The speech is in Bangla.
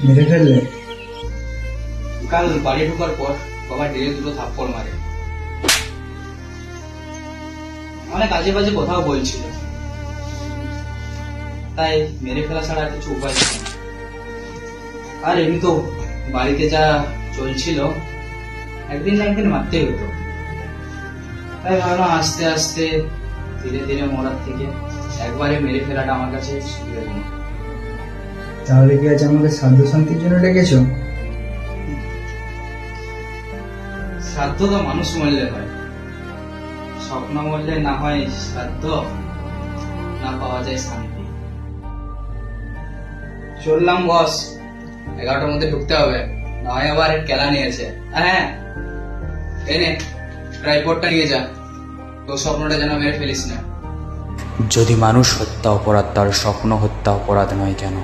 মেরে ফেললে? কাল বাড়ি ঢোকার পর বাবা ডেলে দুটো থাপ্পড় মারে, অনেক আজে বাজে কথাও বলছিল, তাই মেরে ফেলা ছাড়া আর কিছু উপায় ছিল না। আর এমনি তো বাড়িতে যা চলছিল একদিন না একদিন মারতেই হতো, তাই ভাবলাম আস্তে আস্তে ধীরে ধীরে মরার থেকে একবারে মেরে ফেলাটা আমার কাছে সুবিধাজনক। তাহলে কি আজ আমাকে শ্রাদ্ধ শান্তির জন্য ডেকেছো? শ্রাদ্ধ তো মানুষ মরলে হয়, স্বপ্ন মরলে না হয় শ্রাদ্ধ, না পাওয়া যায় শান্তি। চললাম বস, 11টার মধ্যে ঢুকতে হবে, না হয় আবার কেলা নিয়েছে। হ্যাঁ এনে ট্রাইপডটা নিয়ে যা, তোর স্বপ্নটা যেন মেরে ফেলিস না। যদি মানুষ হত্যা অপরাধ, তার স্বপ্ন হত্যা অপরাধ নয় কেন?